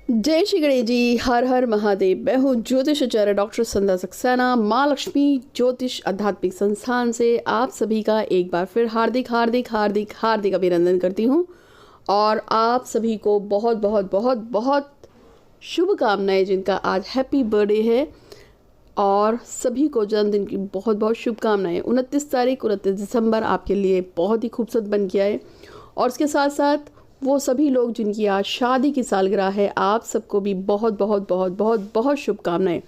जय श्री गणेश जी। हर हर महादेव। मैं हूँ ज्योतिष आचार्य डॉक्टर संध्या सक्सेना, माँ लक्ष्मी ज्योतिष आध्यात्मिक संस्थान से आप सभी का एक बार फिर हार्दिक हार्दिक हार्दिक हार्दिक अभिनंदन करती हूँ। और आप सभी को बहुत बहुत बहुत बहुत शुभकामनाएं, जिनका आज हैप्पी बर्थडे है, और सभी को जन्मदिन की बहुत बहुत शुभकामनाएं। 29 दिसंबर आपके लिए बहुत ही खूबसूरत बन के आए। और उसके साथ साथ वो सभी लोग जिनकी आज शादी की सालगिरह है, आप सबको भी बहुत बहुत बहुत बहुत बहुत शुभकामनाएं।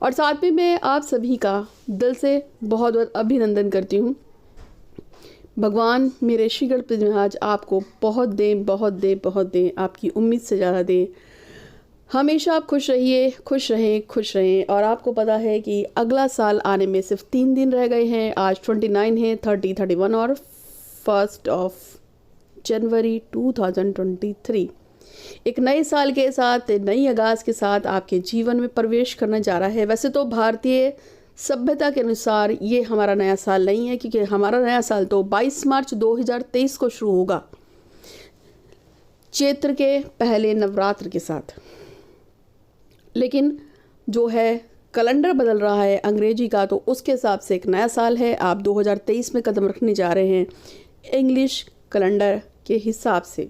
और साथ में मैं आप सभी का दिल से बहुत बहुत अभिनंदन करती हूँ। भगवान मेरे श्री गणपति महाराज आपको बहुत दें, बहुत दें, बहुत दें, आपकी उम्मीद से ज़्यादा दें। हमेशा आप खुश रहिए, खुश रहें, खुश रहें। और आपको पता है कि अगला साल आने में सिर्फ 3 दिन रह गए हैं। आज 29 है, 30, 31 और 1 जनवरी 2023 एक नए साल के साथ, नई आगाज़ के साथ आपके जीवन में प्रवेश करने जा रहा है। वैसे तो भारतीय सभ्यता के अनुसार ये हमारा नया साल नहीं है, क्योंकि हमारा नया साल तो 22 मार्च 2023 को शुरू होगा, चैत्र के पहले नवरात्र के साथ। लेकिन जो है कैलेंडर बदल रहा है अंग्रेजी का, तो उसके हिसाब से एक नया साल है। आप 2023 में कदम रखने जा रहे हैं इंग्लिश कैलेंडर के हिसाब से।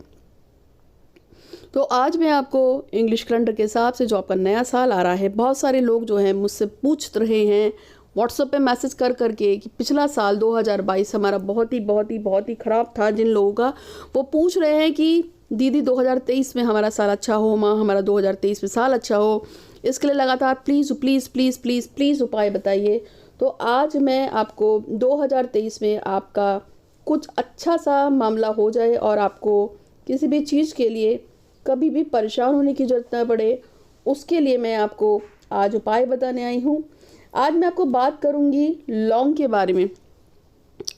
तो आज मैं आपको इंग्लिश कैलेंडर के हिसाब से जो आपका नया साल आ रहा है, बहुत सारे लोग जो हैं मुझसे पूछ रहे हैं व्हाट्सएप पे मैसेज कर करके कि पिछला साल 2022 हमारा बहुत ही ख़राब था। जिन लोगों का वो पूछ रहे हैं कि दीदी 2023 में हमारा साल अच्छा हो, माँ हमारा 2023 में साल अच्छा हो, इसके लिए लगातार please please please please please उपाय बताइए। तो आज मैं आपको 2023 में आपका कुछ अच्छा सा मामला हो जाए और आपको किसी भी चीज़ के लिए कभी भी परेशान होने की ज़रूरत ना पड़े, उसके लिए मैं आपको आज उपाय बताने आई हूँ। आज मैं आपको बात करूँगी लौंग के बारे में।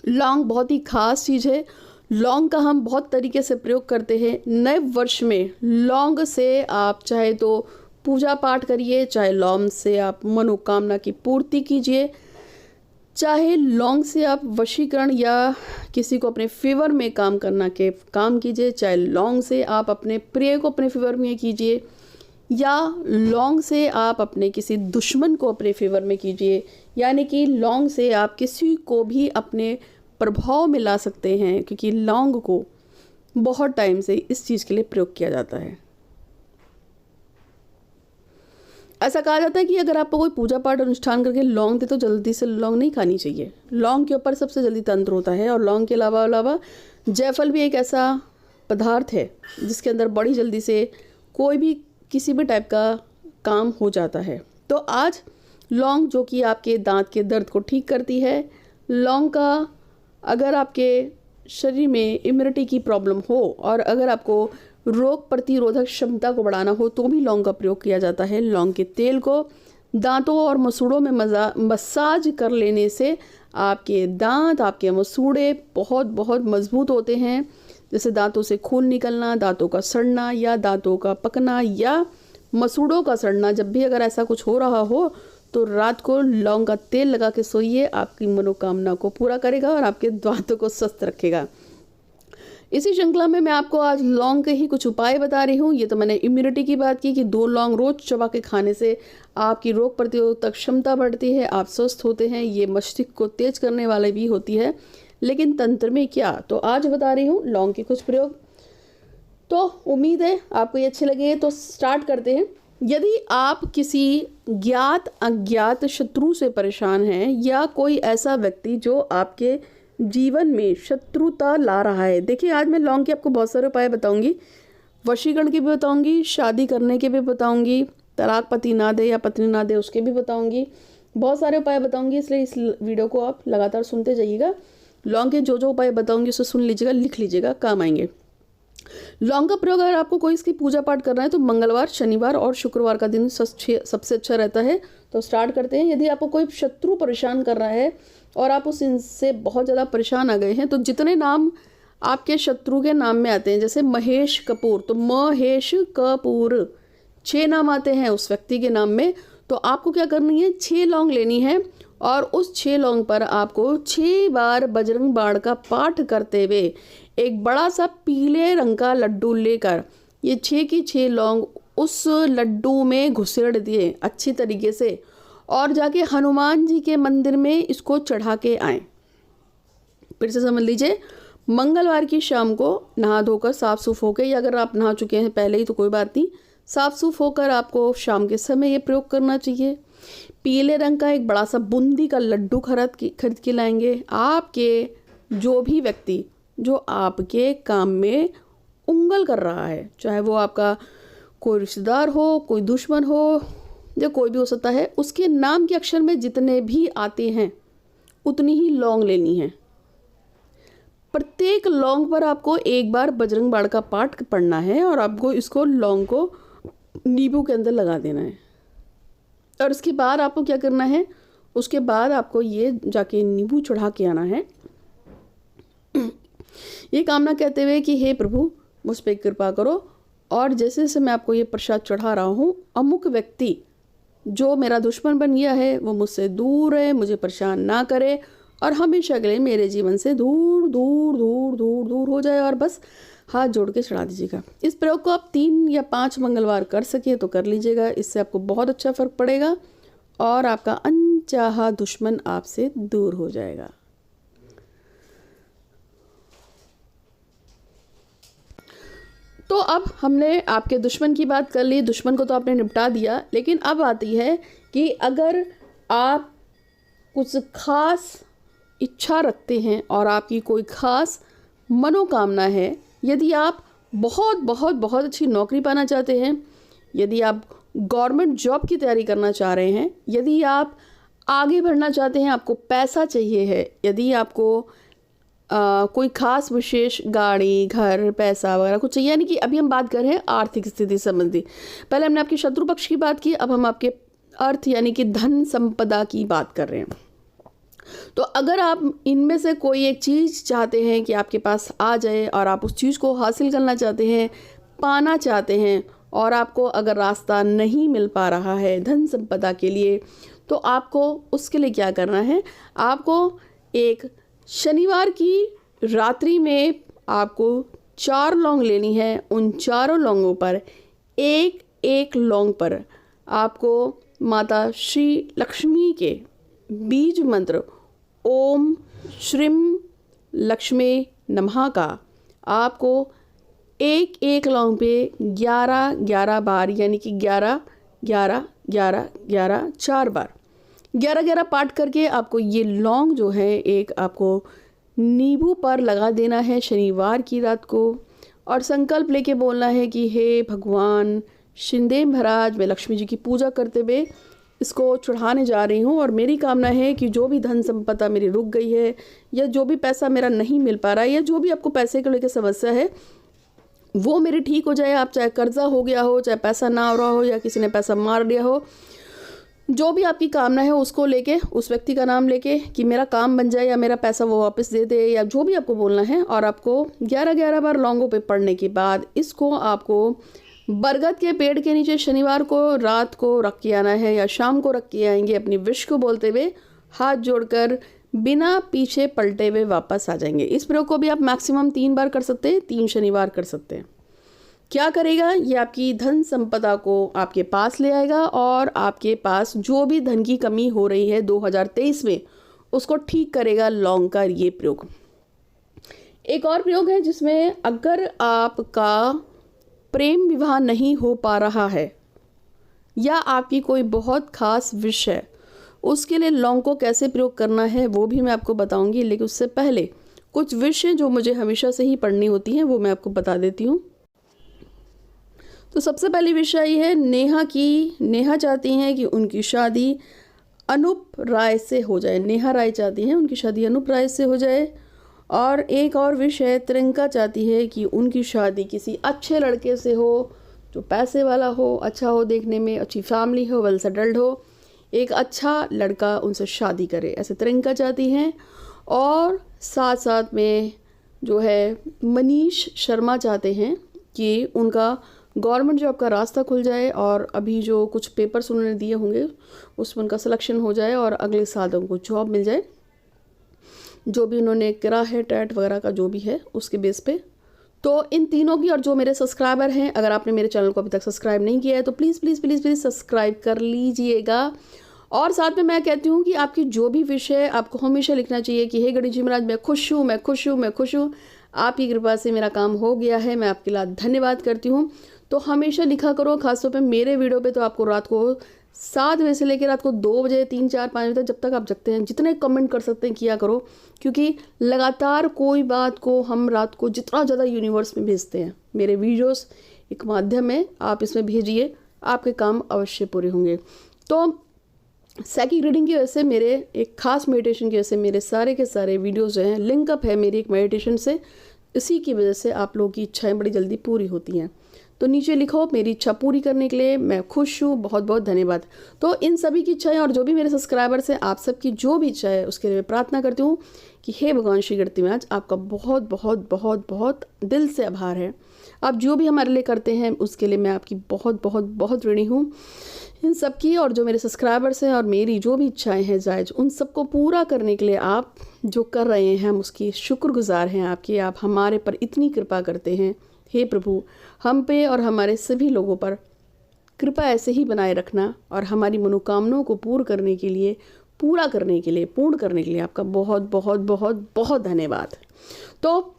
लौंग बहुत ही ख़ास चीज़ है। लौंग का हम बहुत तरीके से प्रयोग करते हैं। नए वर्ष में लौंग से आप चाहे तो पूजा पाठ करिए, चाहे लौंग से आप मनोकामना की पूर्ति कीजिए, चाहे लौंग से आप वशीकरण या किसी को अपने फेवर में काम करना के काम कीजिए, चाहे लौंग से आप अपने प्रिय को अपने फेवर में कीजिए, या लौंग से आप अपने किसी दुश्मन को अपने फेवर में कीजिए। यानी कि लौंग से आप किसी को भी अपने प्रभाव में ला सकते हैं, क्योंकि लौंग को बहुत टाइम से इस चीज़ के लिए प्रयोग किया जाता है। ऐसा कहा जाता है कि अगर आपको कोई पूजा पाठ अनुष्ठान करके लौंग दे तो जल्दी से लौंग नहीं खानी चाहिए। लौंग के ऊपर सबसे जल्दी तंत्र होता है। और लौंग के अलावा जायफल भी एक ऐसा पदार्थ है जिसके अंदर बड़ी जल्दी से कोई भी किसी भी टाइप का काम हो जाता है। तो आज लौंग, जो कि आपके दांत के दर्द को ठीक करती है, लौंग का अगर आपके शरीर में इम्यूनिटी की प्रॉब्लम हो और अगर आपको रोग प्रतिरोधक क्षमता को बढ़ाना हो तो भी लौंग का प्रयोग किया जाता है। लौंग के तेल को दांतों और मसूड़ों में मसाज कर लेने से आपके दांत, आपके मसूड़े बहुत बहुत मजबूत होते हैं। जैसे दांतों से खून निकलना, दांतों का सड़ना या दांतों का पकना या मसूड़ों का सड़ना, जब भी अगर ऐसा कुछ हो रहा हो तो रात को लौंग का तेल लगा के सोइए। आपकी मनोकामना को पूरा करेगा और आपके दांतों को स्वस्थ रखेगा। इसी श्रृंखला में मैं आपको आज लौंग के ही कुछ उपाय बता रही हूँ। ये तो मैंने इम्यूनिटी की बात की कि 2 लौंग रोज चबा के खाने से आपकी रोग प्रतिरोधक क्षमता बढ़ती है, आप स्वस्थ होते हैं। ये मस्तिष्क को तेज करने वाली भी होती है। लेकिन तंत्र में क्या, तो आज बता रही हूँ लौंग के कुछ प्रयोग। तो उम्मीद है आपको ये अच्छे लगे। तो स्टार्ट करते हैं। यदि आप किसी ज्ञात अज्ञात शत्रु से परेशान हैं या कोई ऐसा व्यक्ति जो आपके जीवन में शत्रुता ला रहा है, देखिए आज मैं लौंग के आपको बहुत सारे उपाय बताऊंगी। वशीकरण के भी बताऊंगी, शादी करने के भी बताऊंगी, तलाक पति ना दे या पत्नी ना दे उसके भी बताऊंगी, बहुत सारे उपाय बताऊंगी। इसलिए इस वीडियो को आप लगातार सुनते जाइएगा। लौंग के जो जो उपाय बताऊंगी उसे सुन लीजिएगा, लिख लीजिएगा, काम आएंगे। लौंग का प्रयोग अगर आपको कोई इसकी पूजा पाठ करना है तो मंगलवार, शनिवार और शुक्रवार का दिन सबसे अच्छा रहता है। तो स्टार्ट करते हैं। यदि आपको कोई शत्रु परेशान कर रहा है और आप उस इनसे बहुत ज़्यादा परेशान आ गए हैं, तो जितने नाम आपके शत्रु के नाम में आते हैं, जैसे महेश कपूर, तो महेश कपूर 6 नाम आते हैं उस व्यक्ति के नाम में। तो आपको क्या करनी है, 6 लौंग लेनी है और उस 6 लौंग पर आपको 6 बार बजरंग बाण का पाठ करते हुए एक बड़ा सा पीले रंग का लड्डू लेकर ये 6 की 6 लौंग उस लड्डू में घुसेड़ दिए अच्छी तरीके से और जाके हनुमान जी के मंदिर में इसको चढ़ा के आएँ। फिर से समझ लीजिए, मंगलवार की शाम को नहा धोकर साफ़ सूफ होकर, या अगर आप नहा चुके हैं पहले ही तो कोई बात नहीं, साफ़ सूफ होकर आपको शाम के समय ये प्रयोग करना चाहिए। पीले रंग का एक बड़ा सा बूंदी का लड्डू खरीद के लाएंगे। आपके जो भी व्यक्ति जो आपके काम में उंगल कर रहा है, चाहे वो आपका कोई रिश्तेदार हो, कोई दुश्मन हो, या कोई भी हो सकता है, उसके नाम के अक्षर में जितने भी आते हैं उतनी ही लौंग लेनी है। प्रत्येक लौंग पर आपको एक बार बजरंग बाण का पाठ पढ़ना है और आपको इसको लौंग को नींबू के अंदर लगा देना है। और उसके बाद आपको क्या करना है, उसके बाद आपको ये जाके नींबू चढ़ा के आना है, ये कामना कहते हुए कि हे प्रभु मुझ पर कृपा करो, और जैसे जैसे मैं आपको ये प्रसाद चढ़ा रहा हूँ, अमुक व्यक्ति जो मेरा दुश्मन बन गया है वो मुझसे दूर रहे, मुझे परेशान ना करे और हमेशा के लिए मेरे जीवन से दूर दूर दूर दूर दूर हो जाए, और बस हाथ जोड़ के चढ़ा दीजिएगा। इस प्रयोग को आप 3 या 5 मंगलवार कर सके तो कर लीजिएगा। इससे आपको बहुत अच्छा फ़र्क पड़ेगा और आपका अनचाहा दुश्मन आपसे दूर हो जाएगा। तो अब हमने आपके दुश्मन की बात कर ली, दुश्मन को तो आपने निपटा दिया, लेकिन अब आती है कि अगर आप कुछ खास इच्छा रखते हैं और आपकी कोई खास मनोकामना है, यदि आप बहुत बहुत बहुत अच्छी नौकरी पाना चाहते हैं, यदि आप गवर्नमेंट जॉब की तैयारी करना चाह रहे हैं, यदि आप आगे बढ़ना चाहते हैं, आपको पैसा चाहिए है, यदि आपको कोई खास विशेष गाड़ी, घर, पैसा वगैरह कुछ चाहिए, यानी कि अभी हम बात कर रहे हैं आर्थिक स्थिति संबंधी। पहले हमने आपके शत्रु पक्ष की बात की, अब हम आपके अर्थ यानी कि धन संपदा की बात कर रहे हैं। तो अगर आप इनमें से कोई एक चीज़ चाहते हैं कि आपके पास आ जाए और आप उस चीज़ को हासिल करना चाहते हैं, पाना चाहते हैं, और आपको अगर रास्ता नहीं मिल पा रहा है धन संपदा के लिए, तो आपको उसके लिए क्या करना है, आपको एक शनिवार की रात्रि में आपको 4 लौंग लेनी है। उन चारों लौंगों पर एक एक लौंग पर आपको माता श्री लक्ष्मी के बीज मंत्र ओम श्रीम लक्ष्मी नमः का आपको एक एक लौंग पे 11-11 बार, यानी कि 11-11-11-11 4 बार 11-11 पाठ करके आपको ये लौंग जो है एक आपको नींबू पर लगा देना है शनिवार की रात को, और संकल्प लेके बोलना है कि हे भगवान शिंदे महाराज, मैं लक्ष्मी जी की पूजा करते हुए इसको चढ़ाने जा रही हूँ, और मेरी कामना है कि जो भी धन संपदा मेरी रुक गई है, या जो भी पैसा मेरा नहीं मिल पा रहा है, या जो भी आपको पैसे को लेकर समस्या है वो मेरी ठीक हो जाए। आप चाहे कर्जा हो गया हो, चाहे पैसा ना हो रहा हो, या किसी ने पैसा मार दिया हो, जो भी आपकी कामना है उसको लेके, उस व्यक्ति का नाम लेके कि मेरा काम बन जाए या मेरा पैसा वो वापस दे दे, या जो भी आपको बोलना है, और आपको 11-11 बार लौंगों पे पढ़ने के बाद इसको आपको बरगद के पेड़ के नीचे शनिवार को रात को रख के आना है, या शाम को रख के आएंगे, अपनी विश को बोलते हुए हाथ जोड़कर बिना पीछे पलटे हुए वापस आ जाएंगे। इस प्रयोग को भी आप मैक्सिमम 3 बार कर सकते हैं, 3 शनिवार कर सकते हैं। क्या करेगा, ये आपकी धन संपदा को आपके पास ले आएगा, और आपके पास जो भी धन की कमी हो रही है 2023 में उसको ठीक करेगा लौंग का ये प्रयोग। एक और प्रयोग है जिसमें अगर आपका प्रेम विवाह नहीं हो पा रहा है, या आपकी कोई बहुत खास विश है, उसके लिए लौंग को कैसे प्रयोग करना है वो भी मैं आपको बताऊंगी, लेकिन उससे पहले कुछ विश हैं जो मुझे हमेशा से ही पढ़नी होती हैं, वो मैं आपको बता देती हूँ। तो सबसे पहली विषय ये है नेहा की। नेहा चाहती हैं कि उनकी शादी अनूप राय से हो जाए। नेहा राय चाहती हैं उनकी शादी अनूप राय से हो जाए। और एक और विषय त्रिंका चाहती है कि उनकी शादी किसी अच्छे लड़के से हो, जो पैसे वाला हो, अच्छा हो देखने में, अच्छी फैमिली हो, वेल सेटल्ड हो, एक अच्छा लड़का उनसे शादी करे, ऐसे त्रिंका चाहती हैं। और साथ साथ में जो है मनीष शर्मा चाहते हैं कि उनका गवर्नमेंट जॉब का रास्ता खुल जाए, और अभी जो कुछ पेपर्स उन्होंने दिए होंगे उसमें उनका सिलेक्शन हो जाए और अगले साल उनको जॉब मिल जाए, जो भी उन्होंने करा है टैट वगैरह का जो भी है उसके बेस पे। तो इन तीनों की, और जो मेरे सब्सक्राइबर हैं, अगर आपने मेरे चैनल को अभी तक सब्सक्राइब नहीं किया है तो please please please please subscribe कर लीजिएगा। और साथ में मैं कहती हूँ कि आपकी जो भी विश है आपको हमेशा लिखना चाहिए कि हे गणेश जी महाराज, मैं खुश हूँ, मैं खुश हूँ, मैं खुश हूँ, आपकी कृपा से मेरा काम हो गया है, मैं आपके लिए धन्यवाद करती हूँ। तो हमेशा लिखा करो, खासतौर पे मेरे वीडियो पे तो आपको रात को 7 बजे से लेकर रात को 2 बजे, 3, 4, 5 बजे तक, जब तक आप जगते हैं, जितने कमेंट कर सकते हैं किया करो, क्योंकि लगातार कोई बात को हम रात को जितना ज़्यादा यूनिवर्स में भेजते हैं, मेरे वीडियोस एक माध्यम है, आप इसमें भेजिए, आपके काम अवश्य पूरे होंगे। तो साइकिक रीडिंग की वजह से, मेरे एक खास मेडिटेशन की वजह से मेरे सारे के सारे वीडियोस जो हैं लिंकअप है मेरी एक मेडिटेशन से, इसी की वजह से आप लोगों की इच्छाएं बड़ी जल्दी पूरी होती हैं। तो नीचे लिखो, मेरी इच्छा पूरी करने के लिए मैं खुश हूँ, बहुत बहुत धन्यवाद। तो इन सभी की इच्छाएं, और जो भी मेरे सब्सक्राइबर्स हैं, आप सबकी जो भी इच्छा है उसके लिए मैं प्रार्थना करती हूँ कि हे भगवान श्री गणपति महाराज, आपका बहुत बहुत बहुत बहुत दिल से आभार है। आप जो भी हमारे लिए करते हैं उसके लिए मैं आपकी बहुत बहुत बहुत ऋणी हूँ इन सब की। और जो मेरे सब्सक्राइबर्स हैं और मेरी जो भी इच्छाएं हैं जायज़, उन सबको पूरा करने के लिए आप जो कर रहे हैं हम उसकी शुक्रगुजार हैं आपके। आप हमारे पर इतनी कृपा करते हैं। हे प्रभु, हम पे और हमारे सभी लोगों पर कृपा ऐसे ही बनाए रखना, और हमारी मनोकामनाओं को पूर्ण करने के लिए आपका बहुत बहुत बहुत बहुत धन्यवाद। तो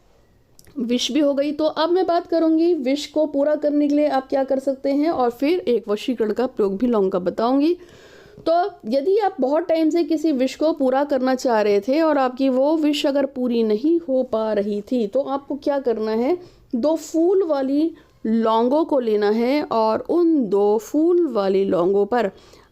विश भी हो गई। तो अब मैं बात करूंगी विश को पूरा करने के लिए आप क्या कर सकते हैं, और फिर एक वशीकरण का प्रयोग भी लॉन्ग का बताऊंगी। तो यदि आप बहुत टाइम से किसी विश को पूरा करना चाह रहे थे और आपकी वो विश अगर पूरी नहीं हो पा रही थी, तो आपको क्या करना है, 2 फूल वाली लौंगों को लेना है, और उन 2 फूल वाली लौंगों पर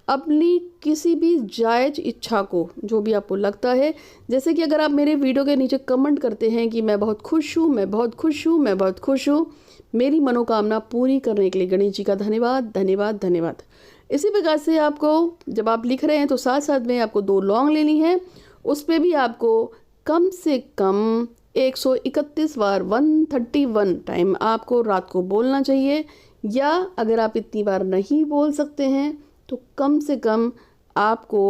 अपनी किसी भी जायज़ इच्छा को, जो भी आपको लगता है, जैसे कि अगर आप मेरे वीडियो के नीचे कमेंट करते हैं कि मैं बहुत खुश हूँ, मैं बहुत खुश हूँ, मैं बहुत खुश हूँ, मेरी मनोकामना पूरी करने के लिए गणेश जी का धन्यवाद धन्यवाद धन्यवाद। इसी प्रकार से आपको जब आप लिख रहे हैं तो साथ साथ में आपको 2 लौंग लेनी है, उस पर भी आपको कम से कम 131 बार 131 टाइम आपको रात को बोलना चाहिए, या अगर आप इतनी बार नहीं बोल सकते हैं तो कम से कम आपको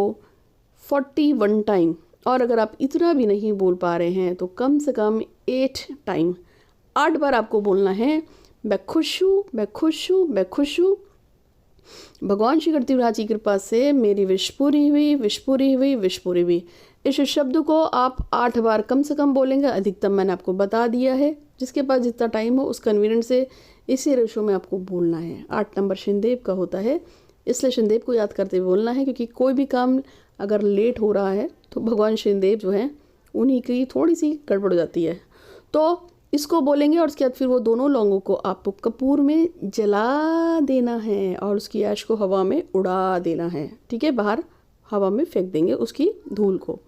41 टाइम, और अगर आप इतना भी नहीं बोल पा रहे हैं तो कम से कम 8 टाइम, 8 बार आपको बोलना है, मैं खुश हूँ, मैं खुश हूँ, मैं खुश हूँ। भगवान श्री गणपति महाराज की कृपा से मेरी विश पूरी हुई, विश पूरी हुई, विश पूरी हुई। इस शब्द को आप 8 बार कम से कम बोलेंगे, अधिकतम मैंने आपको बता दिया है, जिसके पास जितना टाइम हो उस कन्वीनियंट से इसी रेशो में आपको बोलना है। 8 नंबर शनिदेव का होता है, इसलिए शनिदेव को याद करते हुए बोलना है, क्योंकि कोई भी काम अगर लेट हो रहा है तो भगवान शनिदेव जो हैं उन्हीं की थोड़ी सी गड़बड़ हो जाती है। तो इसको बोलेंगे, और उसके बाद फिर वो दोनों लौंगों को आपको कपूर में जला देना है और उसकी ऐश को हवा में उड़ा देना है, ठीक है, बाहर हवा में फेंक देंगे उसकी धूल को।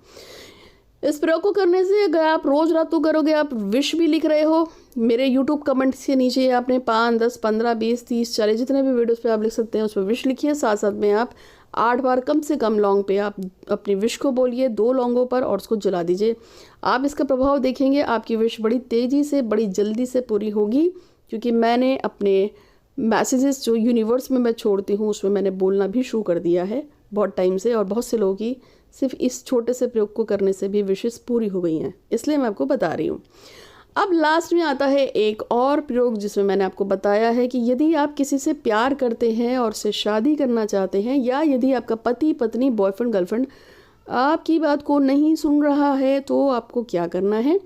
इस प्रयोग को करने से अगर आप रोज़ रात को करोगे, आप विश भी लिख रहे हो, मेरे YouTube कमेंट के नीचे आपने 5, 10, 15, 20, 30, 40 जितने भी वीडियोस पे आप लिख सकते हैं उस पर विश लिखिए। साथ साथ में आप 8 बार कम से कम लौंग पे आप अपनी विश को बोलिए 2 लौंगों पर, और उसको जला दीजिए। आप इसका प्रभाव देखेंगे, आपकी विश बड़ी तेज़ी से, बड़ी जल्दी से पूरी होगी, क्योंकि मैंने अपने मैसेजेस जो यूनिवर्स में मैं छोड़ती हूँ उसमें मैंने बोलना भी शुरू कर दिया है बहुत टाइम से, और बहुत से लोगों की सिर्फ इस छोटे से प्रयोग को करने से भी विशेष पूरी हो गई हैं, इसलिए मैं आपको बता रही हूँ। अब लास्ट में आता है एक और प्रयोग, जिसमें मैंने आपको बताया है कि यदि आप किसी से प्यार करते हैं और उससे शादी करना चाहते हैं, या यदि आपका पति पत्नी बॉयफ्रेंड गर्लफ्रेंड आपकी बात को नहीं सुन रहा है, तो आपको क्या करना है।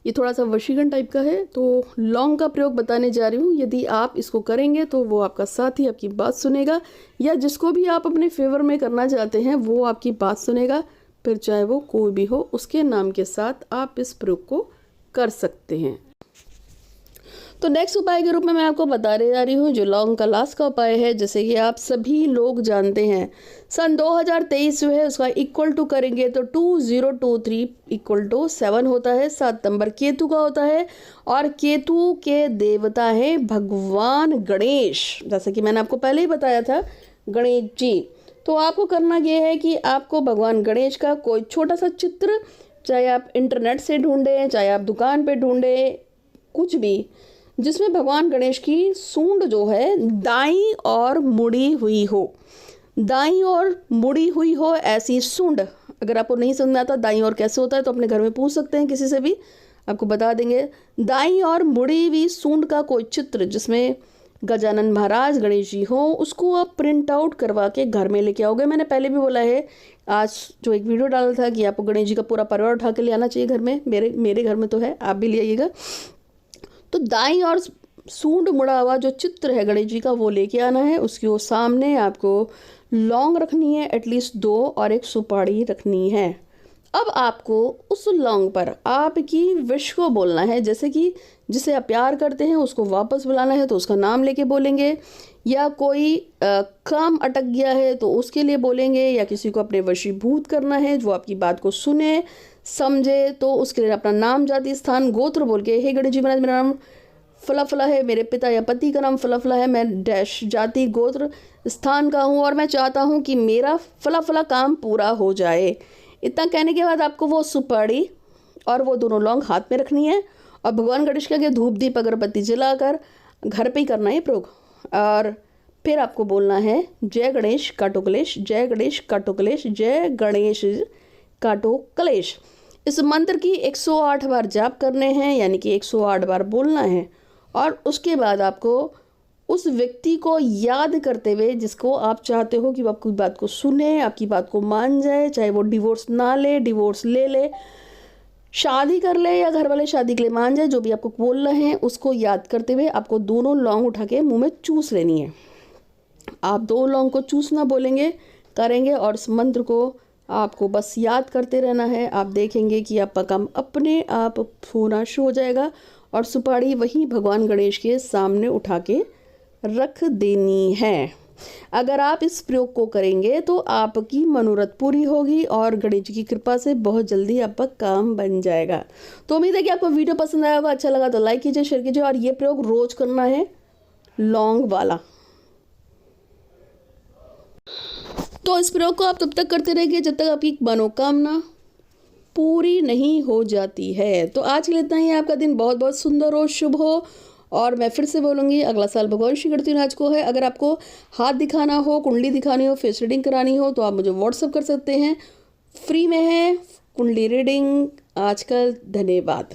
ये थोड़ा सा वशीकरण टाइप का है, तो लौंग का प्रयोग बताने जा रही हूँ। यदि आप इसको करेंगे तो वो आपका साथी आपकी बात सुनेगा, या जिसको भी आप अपने फेवर में करना चाहते हैं वो आपकी बात सुनेगा, फिर चाहे वो कोई भी हो, उसके नाम के साथ आप इस प्रयोग को कर सकते हैं। तो नेक्स्ट उपाय के रूप में मैं आपको बताने जा रही हूँ जो लौंग का लास्ट का उपाय है। जैसे कि आप सभी लोग जानते हैं, सन 2023 जो है उसका इक्वल टू करेंगे तो 2023 इक्वल टू 7 होता है। 7 नंबर केतु का होता है, और केतु के देवता है भगवान गणेश, जैसे कि मैंने आपको पहले ही बताया था, गणेश जी। तो आपको करना ये है कि आपको भगवान गणेश का कोई छोटा सा चित्र, चाहे आप इंटरनेट से ढूंढें, चाहे आप दुकान पे ढूंढें, कुछ भी जिसमें भगवान गणेश की सूंड जो है दाईं और मुड़ी हुई हो, दाईं और मुड़ी हुई हो ऐसी सूंड। अगर आपको नहीं समझ में आता दाईं और कैसे होता है तो अपने घर में पूछ सकते हैं किसी से भी। आपको बता देंगे। दाईं और मुड़ी हुई सूंड का कोई चित्र जिसमें गजानन महाराज गणेश जी हो, उसको आप प्रिंट आउट करवा के घर में लेके आओगे। मैंने पहले भी बोला है, आज जो एक वीडियो डाला था कि आपको गणेश जी का पूरा परिवार उठा के ले आना चाहिए घर में। मेरे घर में तो है, आप भी ले आइएगा। तो दाईं और सूंड मुड़ा हुआ जो चित्र है गणेश जी का, वो लेके आना है। उसके वो सामने आपको लौंग रखनी है एटलीस्ट 2 और एक सुपारी रखनी है। अब आपको उस लौंग पर आपकी विश को बोलना है, जैसे कि जिसे आप प्यार करते हैं उसको वापस बुलाना है तो उसका नाम लेके बोलेंगे, या कोई काम अटक गया है तो उसके लिए बोलेंगे, या किसी को अपने वशीभूत करना है जो आपकी बात को सुने समझे तो उसके लिए अपना नाम, जाति, स्थान, गोत्र बोल के, हे गणेश जी महाराज मेरा नाम फला फला है, मेरे पिता या पति का नाम फला फला है, मैं डैश जाति गोत्र स्थान का हूँ और मैं चाहता हूँ कि मेरा फला फला काम पूरा हो जाए। इतना कहने के बाद आपको वो सुपारी और वो दोनों लौंग हाथ में रखनी है और भगवान गणेश के आगे धूप दीप अगरबत्ती जलाकर घर पे ही करना है प्रयोग। और फिर आपको बोलना है जय गणेश काटो कलेश, जय गणेश काटो कलेश, जय गणेश काटो कलेश। इस मंत्र की 108 बार जाप करने हैं, यानी कि 108 बार बोलना है। और उसके बाद आपको उस व्यक्ति को याद करते हुए जिसको आप चाहते हो कि वो आपकी बात को सुने, आपकी बात को मान जाए, चाहे वो डिवोर्स ना ले, डिवोर्स ले ले, शादी कर ले या घर वाले शादी के लिए मान जाए, जो भी आपको बोल रहे हैं उसको याद करते हुए आपको दोनों लौंग उठा के मुंह में चूस लेनी है। आप 2 लौंग को चूसना बोलेंगे करेंगे और इस मंत्र को आपको बस याद करते रहना है। आप देखेंगे कि आपका काम अपने आप होना शुरू हो जाएगा और सुपारी वहीं भगवान गणेश के सामने उठा के रख देनी है। अगर आप इस प्रयोग को करेंगे तो आपकी मनोरथ पूरी होगी और गणेश जी की कृपा से बहुत जल्दी आपका काम बन जाएगा। तो उम्मीद है कि आपको वीडियो पसंद आया होगा, अच्छा लगा तो लाइक कीजिए, शेयर कीजिए और ये प्रयोग रोज करना है लौंग वाला। तो इस प्रयोग को आप तब तक करते रहिए जब तक आपकी मनोकामना पूरी नहीं हो जाती है। तो आज के लिए इतना ही। आपका दिन बहुत बहुत सुंदर हो, शुभ हो। और मैं फिर से बोलूँगी, अगला साल भगवान श्री गणेश को है। अगर आपको हाथ दिखाना हो, कुंडली दिखानी हो, फेस रीडिंग करानी हो तो आप मुझे व्हाट्सअप कर सकते हैं। फ्री में है कुंडली रीडिंग आजकल। धन्यवाद।